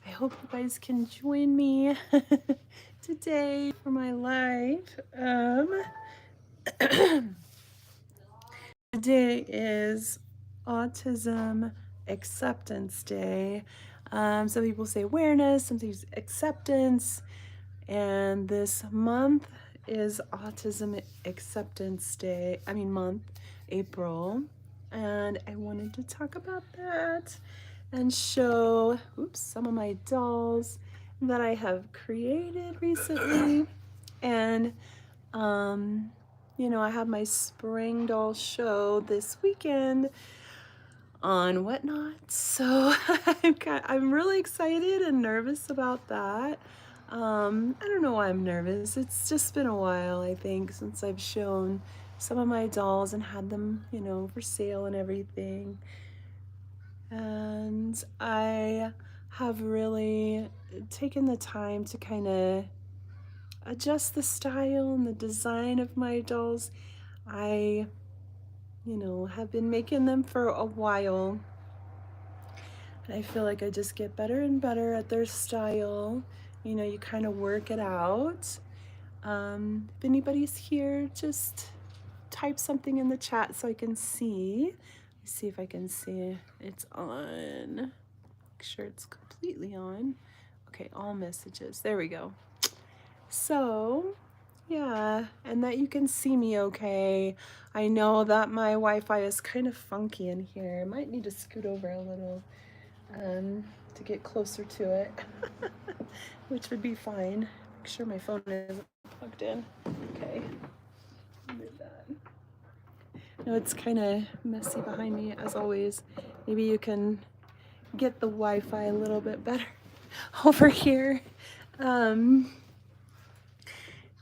I hope you guys can join me today for my live. Today is Autism Acceptance Day. Some people say awareness, some people say acceptance, and this month is Autism Acceptance Day. Month, April, and I wanted to talk about that and show, some of my dolls that I have created recently. And I have my spring doll show this weekend on Whatnot. So I'm really excited and nervous about that. I don't know why I'm nervous. It's just been a while, I think, since I've shown some of my dolls and had them, for sale and everything. And I have really taken the time to kind of adjust the style and the design of my dolls. I, have been making them for a while. And I feel like I just get better and better at their style. You kind of work it out. If anybody's here, just type something in the chat so I can see. Let's see if I can see it's on. Make sure it's completely on. Okay, all messages. There we go. So, yeah, and that you can see me okay. I know that my Wi-Fi is kind of funky in here. I might need to scoot over a little to get closer to it, which would be fine. Make sure my phone isn't plugged in. Okay, move that. No, it's kind of messy behind me as always. Maybe you can get the Wi-Fi a little bit better over here.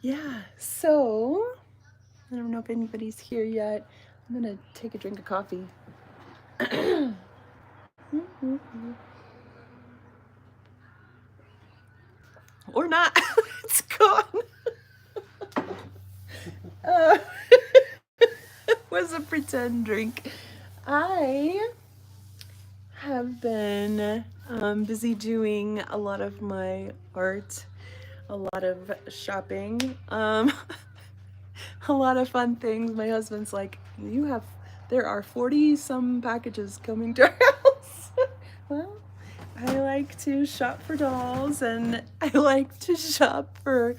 Yeah, so I don't know if anybody's here yet. I'm gonna take a drink of coffee. Or not. It's gone. Was a pretend drink. I have been busy doing a lot of my art, a lot of shopping, a lot of fun things. My husband's like, there are 40 some packages coming to our house. Well, I like to shop for dolls and I like to shop for,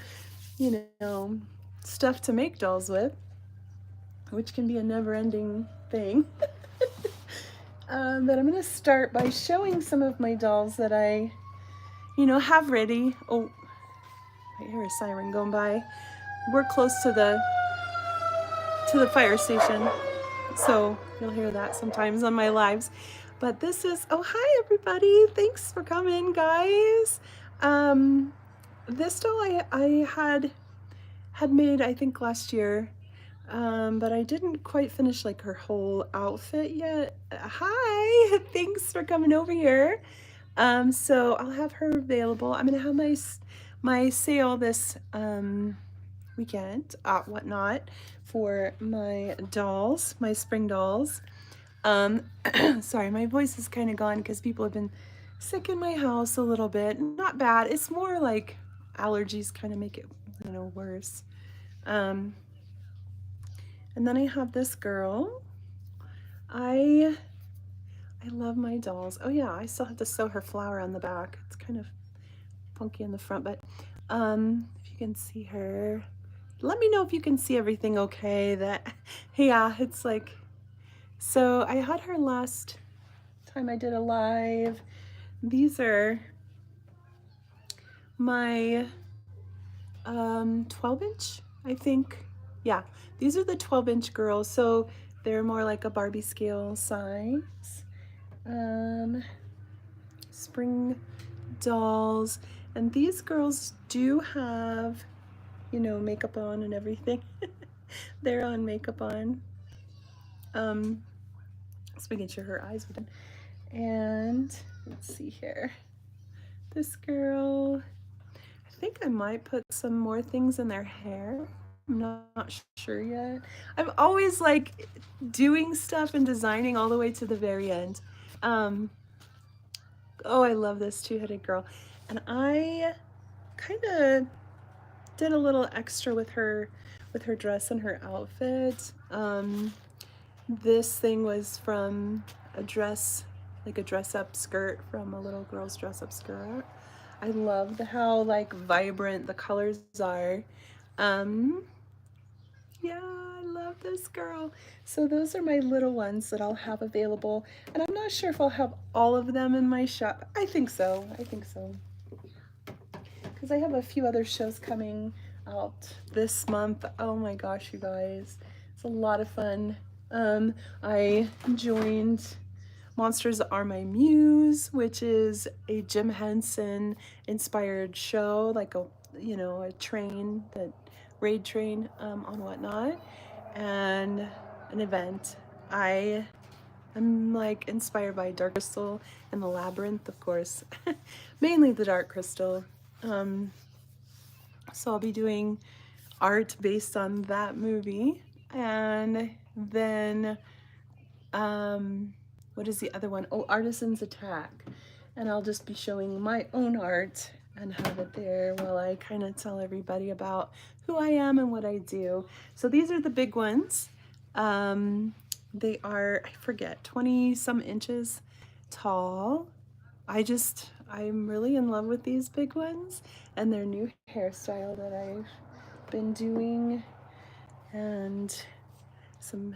stuff to make dolls with, which can be a never-ending thing. But I'm going to start by showing some of my dolls that I, have ready. Oh, I hear a siren going by. We're close to the fire station, so you'll hear that sometimes on my lives. But this is, oh, hi everybody. Thanks for coming, guys. This doll I had made, I think, last year. But I didn't quite finish like her whole outfit yet. Hi, thanks for coming over here. So I'll have her available. I'm gonna have my sale this weekend at Whatnot for my dolls, my spring dolls. Sorry, my voice is kind of gone because people have been sick in my house a little bit. Not bad. It's more like allergies kind of make it, worse. And then I have this girl. I love my dolls. Oh yeah, I still have to sew her flower on the back. It's kind of funky in the front, but if you can see her, let me know if you can see everything okay. Yeah, it's like, so I had her last time I did a live. These are my 12-inch, I think. Yeah, these are the 12-inch girls, so they're more like a Barbie scale size. Spring dolls, and these girls do have, makeup on and everything. They're on makeup on. Just making sure her eyes were done. And let's see here. This girl, I think I might put some more things in their hair. I'm not sure yet. I'm always like doing stuff and designing all the way to the very end. Oh, I love this two-headed girl. And I kind of did a little extra with her dress and her outfit. This thing was from a dress, like a dress-up skirt from a little girl's dress-up skirt. I love how like vibrant the colors are. Um, yeah, I love this girl. So those are my little ones that I'll have available. And I'm not sure if I'll have all of them in my shop. I think so. I think so. Because I have a few other shows coming out this month. Oh my gosh, you guys. It's a lot of fun. I joined Monsters Are My Muse, which is a Jim Henson inspired show, like a, you know, a train, that raid train on Whatnot, and an event. I'm like inspired by Dark Crystal and the Labyrinth, of course, mainly the Dark Crystal. So I'll be doing art based on that movie. And then, what is the other one? Oh, Artisan's Attack. And I'll just be showing my own art and have it there while I kind of tell everybody about who I am and what I do. So these are the big ones. They are, I forget, 20 some inches tall. I'm really in love with these big ones and their new hairstyle that I've been doing, and some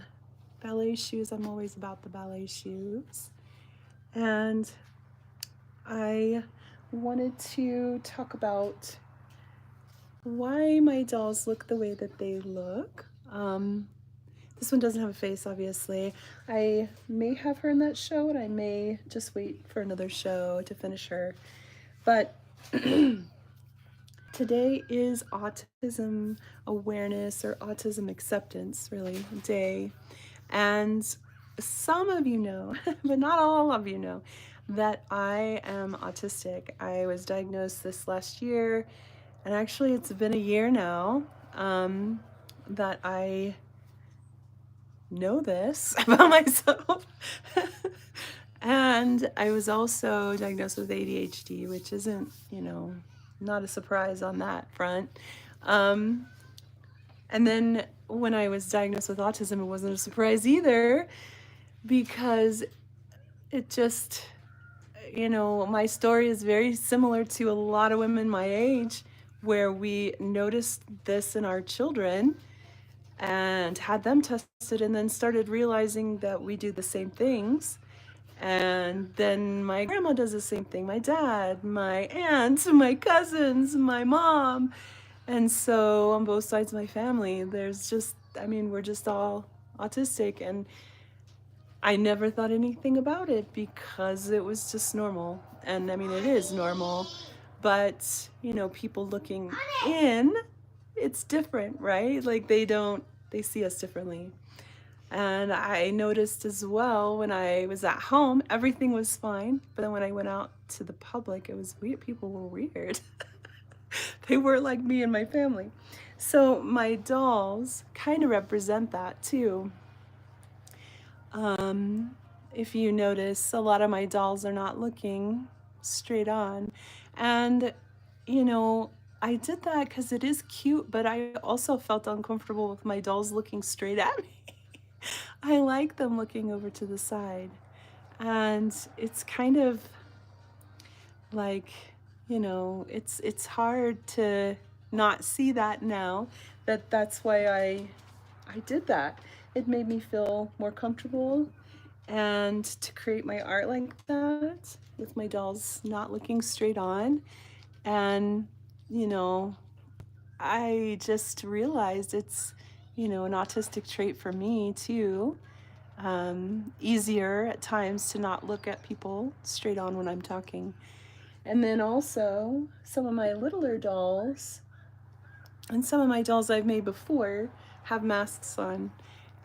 ballet shoes. I'm always about the ballet shoes. And I wanted to talk about why my dolls look the way that they look. This one doesn't have a face, obviously. I may have her in that show, and I may just wait for another show to finish her. But today is Autism Awareness, or Autism Acceptance, really, Day. And some of you know, but not all of you know, that I am autistic. I was diagnosed this last year, and actually it's been a year now that I know this about myself. And I was also diagnosed with ADHD, which isn't, you know, not a surprise on that front. And then when I was diagnosed with autism, it wasn't a surprise either, because it just, you know, my story is very similar to a lot of women my age, where we noticed this in our children and had them tested, and then started realizing that we do the same things. And then my grandma does the same thing, my dad, my aunt, my cousins, my mom. And so on both sides of my family, there's just, I mean, we're just all autistic. And I never thought anything about it because it was just normal. And I mean, it is normal, but you know, people looking in, it's different, right? Like they see us differently. And I noticed as well, when I was at home, everything was fine. But then when I went out to the public, it was weird. People were weird. They were like me and my family. So my dolls kind of represent that too. If you notice, a lot of my dolls are not looking straight on. And, you know, I did that because it is cute, but I also felt uncomfortable with my dolls looking straight at me. I like them looking over to the side. And it's kind of like, you know, it's hard to not see that now, that's why I did that. It made me feel more comfortable, and to create my art like that with my dolls not looking straight on. And, you know, I just realized it's, you know, an autistic trait for me too. Easier at times to not look at people straight on when I'm talking. And then also some of my littler dolls and some of my dolls I've made before have masks on.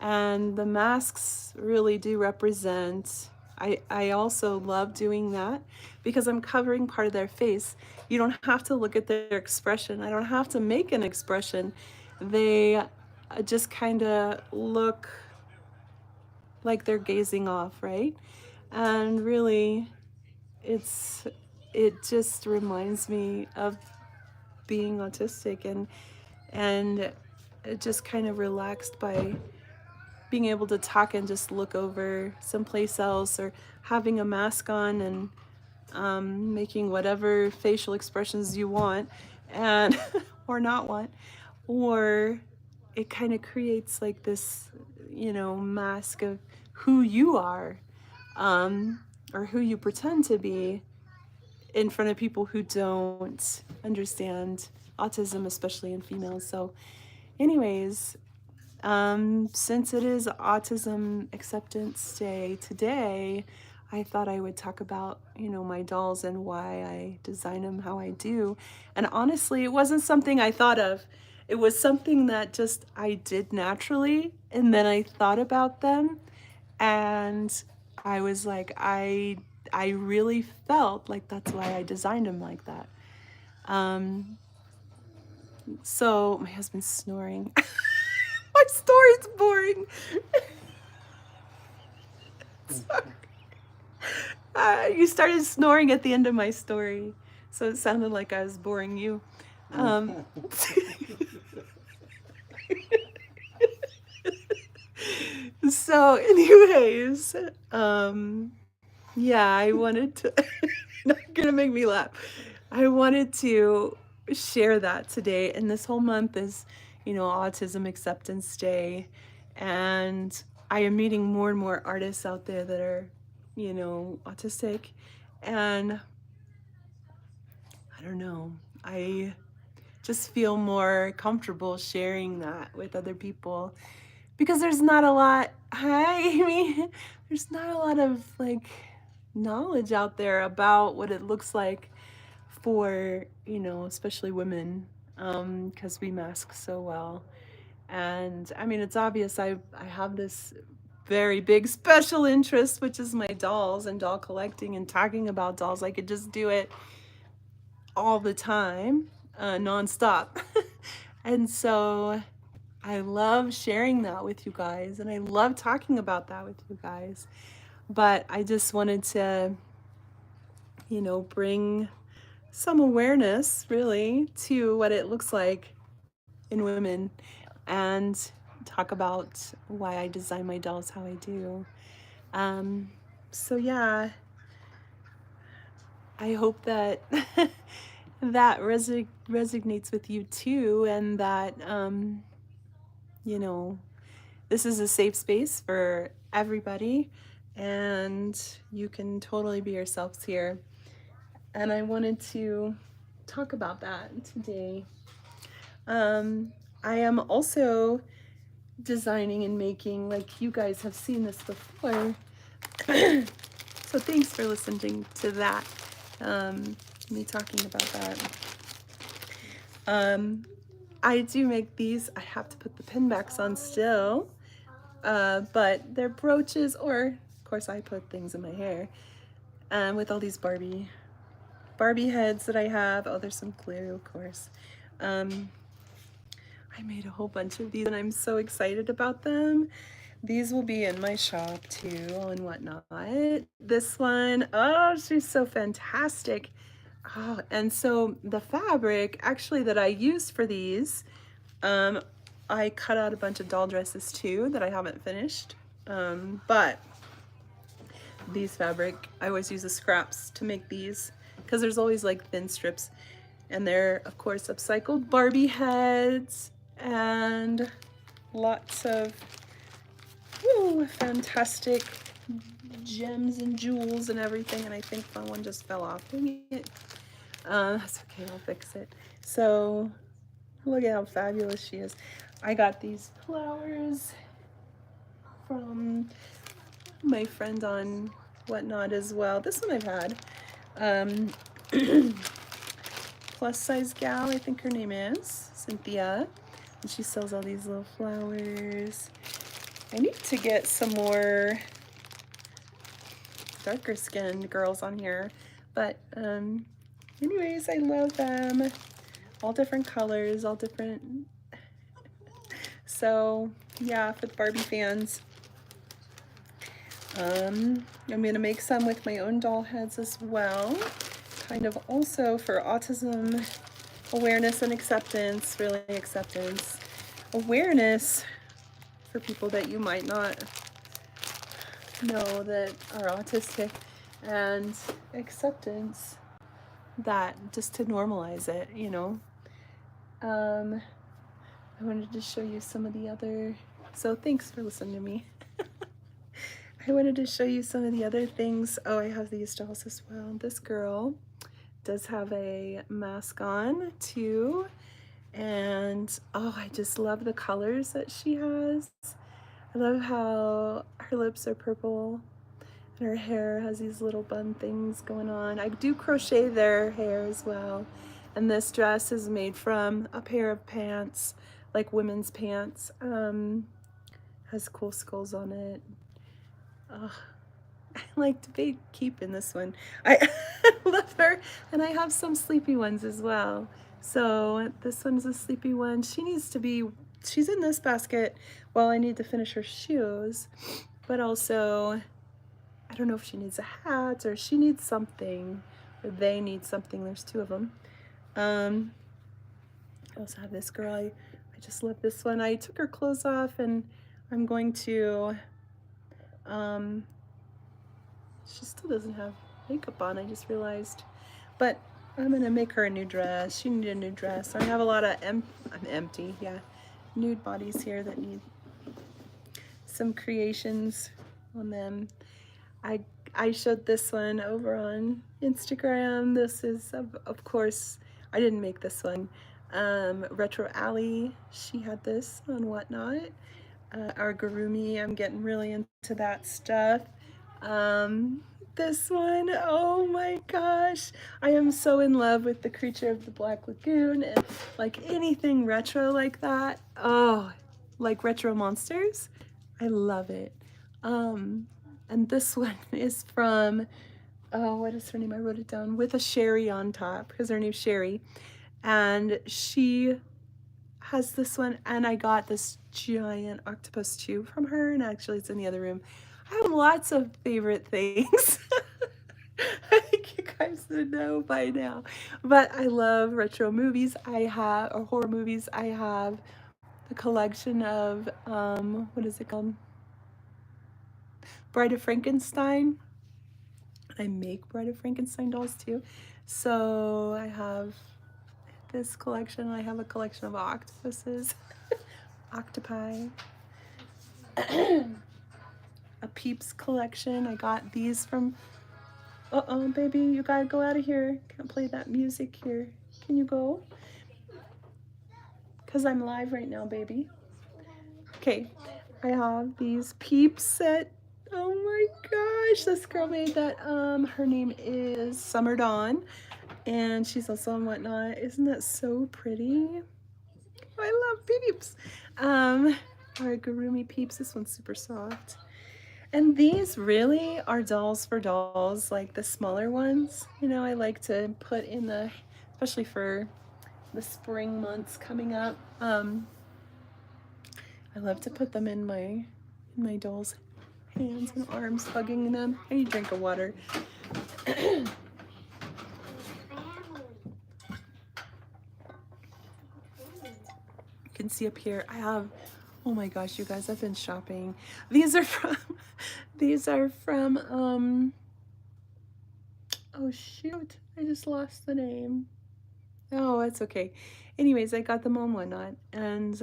And the masks really do represent, I also love doing that because I'm covering part of their face. You don't have to look at their expression. I don't have to make an expression. They just kind of look like they're gazing off, right? And really, it just reminds me of being autistic, and it just kind of relaxed by being able to talk and just look over someplace else, or having a mask on and making whatever facial expressions you want, and or not want, or it kind of creates like this, mask of who you are, um, or who you pretend to be in front of people who don't understand autism, especially in females. So, anyways, since it is Autism Acceptance Day today, I thought I would talk about, my dolls and why I design them how I do. And honestly, it wasn't something I thought of. It was something that just I did naturally, and then I thought about them, and I was like, I really felt like that's why I designed them like that. Um, so my husband's snoring. My story's boring. Sorry. You started snoring at the end of my story, so it sounded like I was boring you. So, anyways, yeah, I wanted to. Not gonna make me laugh. I wanted to share that today, and this whole month is, Autism Acceptance Day, and I am meeting more and more artists out there that are, autistic, and I don't know, I just feel more comfortable sharing that with other people, because there's not a lot. I mean, there's not a lot of like knowledge out there about what it looks like for, especially women, because we mask so well. And I mean, it's obvious I have this very big special interest, which is my dolls and doll collecting and talking about dolls. I could just do it all the time, nonstop. And so I love sharing that with you guys, and I love talking about that with you guys. But I just wanted to, bring some awareness really to what it looks like in women, and talk about why I design my dolls how I do. Um, so yeah, I hope that that resonates with you too, and that you know this is a safe space for everybody, and you can totally be yourselves here. And I wanted to talk about that today. Um, I am also designing and making, like you guys have seen this before. So thanks for listening to that. Me talking about that. I do make these. I have to put the pin backs on still, but they're brooches, or of course I put things in my hair. With all these Barbie heads that I have. Oh, there's some glue, of course. I made a whole bunch of these, and I'm so excited about them. These will be in my shop too and whatnot. This one, oh, she's so fantastic. Oh, and so the fabric actually that I used for these, I cut out a bunch of doll dresses too that I haven't finished. But these fabric, I always use the scraps to make these, because there's always like thin strips. And they're, of course, upcycled Barbie heads, and lots of fantastic gems and jewels and everything. And I think one just fell off. Dang it. That's okay, I'll fix it. So look at how fabulous she is. I got these flowers from my friend on Whatnot as well. This one I've had. Plus size gal, I think her name is Cynthia, and she sells all these little flowers. I need to get some more darker skinned girls on here, but anyways, I love them. All different colors, all different. So yeah, for the Barbie fans. I'm gonna make some with my own doll heads as well, kind of also for autism awareness and acceptance, really acceptance. Awareness for people that you might not know that are autistic, and acceptance that just to normalize it, you know. I wanted to show you some of the other, so thanks for listening to me. I wanted to show you some of the other things. Oh, I have these dolls as well. This girl does have a mask on too. And oh, I just love the colors that she has. I love how her lips are purple and her hair has these little bun things going on. I do crochet their hair as well. And this dress is made from a pair of pants, like women's pants. Has cool skulls on it. Oh, I like to keep in this one. I love her, and I have some sleepy ones as well. So this one's a sleepy one. She needs to be, she's in this basket while I need to finish her shoes, but also I don't know if she needs a hat or she needs something, or they need something. There's two of them. I also have this girl. I just love this one. I took her clothes off and I'm going to, she still doesn't have makeup on, I just realized. But I'm gonna make her a new dress. She needed a new dress. I have a lot of I'm empty, yeah, nude bodies here that need some creations on them. I showed this one over on Instagram. This is, of course, I didn't make this one. Retro Alley, she had this on Whatnot. Our Gurumi, I'm getting really into that stuff. This one, oh my gosh, I am so in love with the Creature of the Black Lagoon, and like anything retro like that. Oh, like retro monsters, I love it. And this one is from, oh, what is her name? I wrote it down, with a Sherry on top, because her name's Sherry. And she has this one, and I got this giant octopus tube from her, and actually it's in the other room. I have lots of favorite things. I think you guys would know by now. But I love retro movies. I have, or horror movies. I have the collection of, what is it called? Bride of Frankenstein. I make Bride of Frankenstein dolls too. So I have this collection. I have a collection of octopuses, octopi, a Peeps collection. I got these from, uh-oh, baby, you gotta go out of here. Can't play that music here. Can you go? Because I'm live right now, baby. Okay, I have these Peeps set. Oh my gosh, this girl made that. Her name is Summer Dawn, and she's also on Whatnot. Isn't that so pretty? I love Peeps. Our Gurumi Peeps. This one's super soft. And these really are dolls for dolls, like the smaller ones. You know, I like to put in the, especially for the spring months coming up. I love to put them in my dolls' hands and arms, hugging them. I need a drink of water. You can see up here, I have, oh my gosh, you guys, I've been shopping. These are from, oh shoot, I just lost the name. Oh, that's okay. Anyways, I got them on Whatnot, and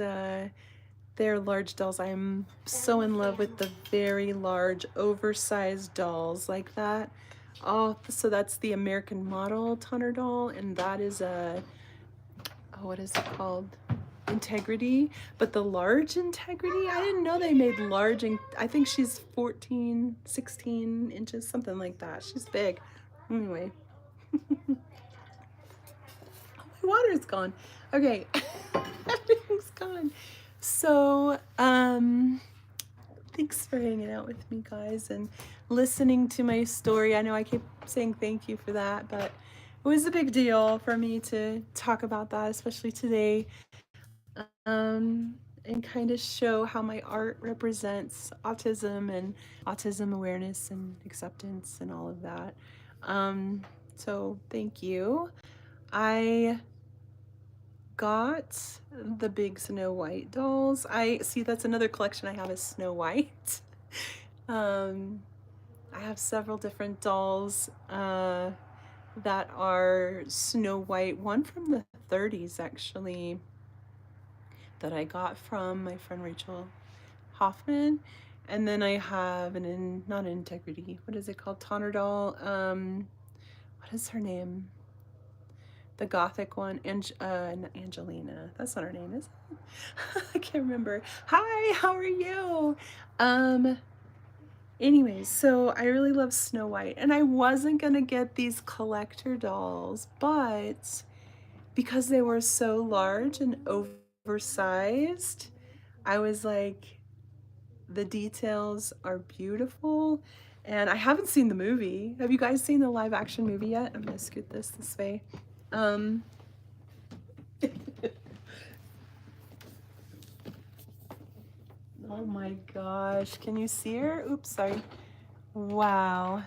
they're large dolls. I'm so in love with the very large, oversized dolls like that. Oh, so that's the American Model Toner doll, and that is a, oh, what is it called? Integrity, but the large Integrity, I didn't know they made large, and I think she's 14, 16 inches, something like that. She's big. Anyway. My water's gone. Okay. Everything's gone. So, thanks for hanging out with me, guys, and listening to my story. I know I keep saying thank you for that, but it was a big deal for me to talk about that, especially today. and kind of show how my art represents autism and autism awareness and acceptance and all of that. So thank you. I got the big Snow White dolls. I see that's another collection I have is Snow White. I have several different dolls that are Snow White. One from the 30s actually that I got from my friend Rachel Hoffman. And then I have not Integrity. What is it called? Tonner doll. What is her name? The gothic one, Angelina. That's not her name, is it? I can't remember. Hi, how are you? Anyways, so I really love Snow White, and I wasn't gonna get these collector dolls, but because they were so large and oversized, I was like, the details are beautiful. And I haven't seen the movie. Have you guys seen the live action movie yet? I'm gonna scoot this way. Oh my gosh, can you see her? Oops, sorry. Wow.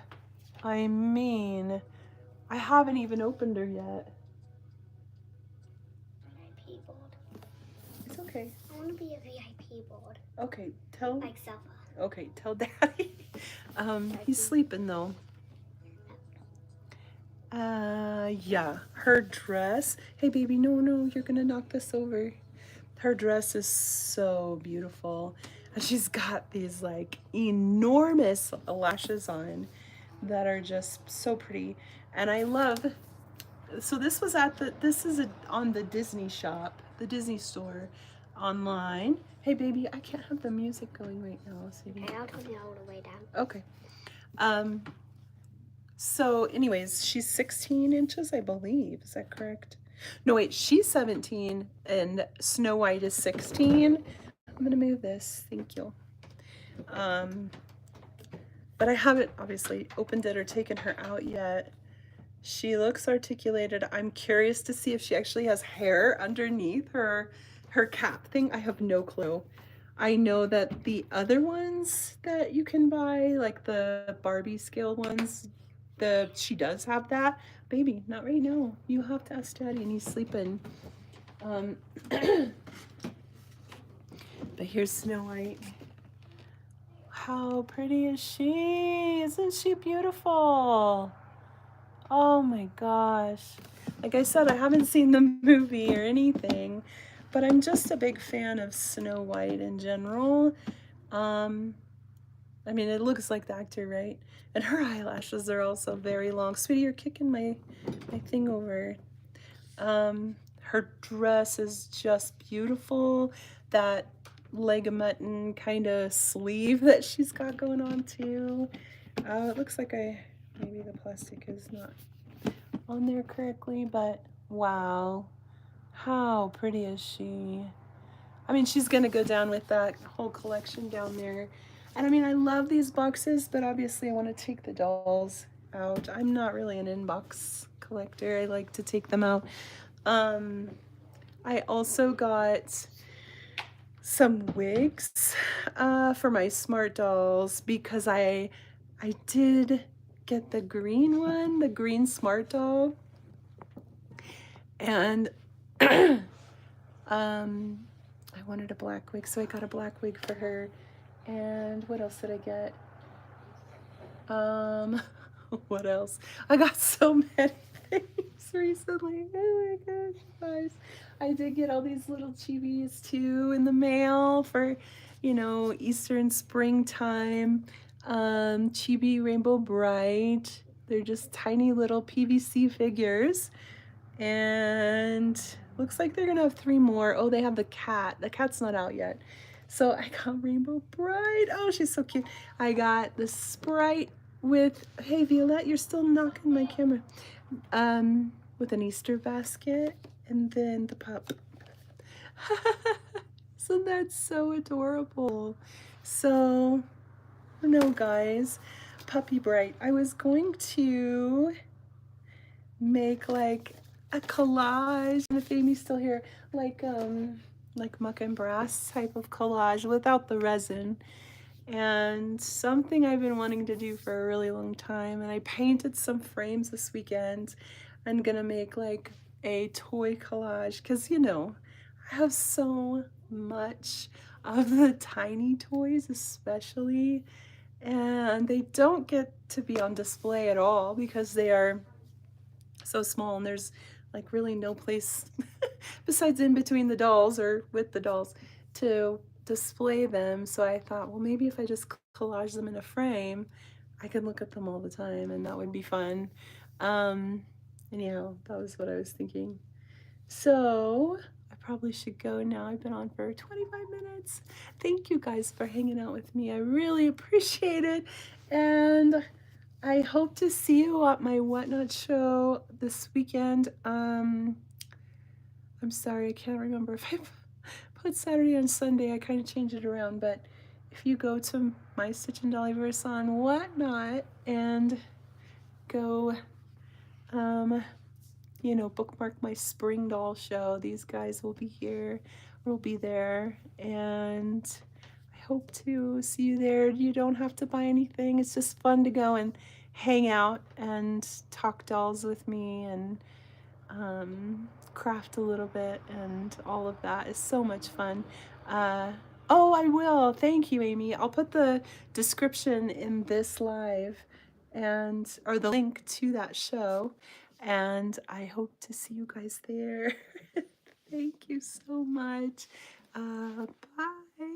I mean, I haven't even opened her yet. VIP board. It's okay. I want to be a VIP board. Okay, tell. Like Selma. Okay, tell Daddy. He's sleeping though. Yeah, her dress. Hey, baby, no, you're gonna knock this over. Her dress is so beautiful. And she's got these like enormous lashes on that are just so pretty. And I love, so this was on the Disney shop, the Disney store online. Hey, baby, I can't have the music going right now, sweetie. Okay, I'll turn it all the way down. Okay. So anyways, she's 16 inches, I believe. Is that correct? No, wait, she's 17 and Snow White is 16. I'm gonna move this, thank you. But I haven't obviously opened it or taken her out yet. She looks articulated. I'm curious to see if she actually has hair underneath her cap thing. I have no clue. I know that the other ones that you can buy, like the Barbie scale ones, she does have that. Baby, not right now. You have to ask Daddy and he's sleeping. But here's Snow White. How pretty is she? Isn't she beautiful? Oh my gosh. Like I said, I haven't seen the movie or anything, but I'm just a big fan of Snow White in general. I mean, it looks like the actor, right? And her eyelashes are also very long. Sweetie, you're kicking my thing over. Her dress is just beautiful. That leg of mutton kind of sleeve that she's got going on too. It looks like maybe the plastic is not on there correctly, but wow, how pretty is she? I mean, she's gonna go down with that whole collection down there. And I mean, I love these boxes, but obviously I want to take the dolls out. I'm not really an inbox collector. I like to take them out. I also got some wigs for my smart dolls because I did get the green one, the green smart doll. And I wanted a black wig, so I got a black wig for her. And what else did I get? What else? I got so many things recently. Oh my gosh, guys. I did get all these little chibis too in the mail for, Easter and springtime. Chibi Rainbow Bright. They're just tiny little PVC figures. And looks like they're gonna have 3 more. Oh, they have the cat. The cat's not out yet. So I got Rainbow Bright. Oh, she's so cute. I got the Sprite with, hey Violette, you're still knocking my camera. With an Easter basket, and then the pup. So that's so adorable. So, no guys, Puppy Bright. I was going to make like a collage, and if Amy's still here, like like muck and brass type of collage without the resin. And something I've been wanting to do for a really long time. And I painted some frames this weekend. I'm gonna make like a toy collage because, you know, I have so much of the tiny toys, especially, and they don't get to be on display at all because they are so small and there's like really no place besides in between the dolls or with the dolls to display them. So I thought, well, maybe if I just collage them in a frame, I could look at them all the time and that would be fun. Anyhow, that was what I was thinking. So I probably should go now. I've been on for 25 minutes. Thank you guys for hanging out with me. I really appreciate it. And I hope to see you at my Whatnot show this weekend. I'm sorry, I can't remember if I put Saturday and Sunday. I kind of changed it around, but if you go to my Stitch and Dollyverse on Whatnot and go, you know, bookmark my spring doll show, these guys will be here, will be there, and I hope to see you there. You don't have to buy anything. It's just fun to go and hang out and talk dolls with me and craft a little bit, and all of that is so much fun. Oh, I will. Thank you, Amy. I'll put the description in this live and or the link to that show, and I hope to see you guys there. Thank you so much. Bye.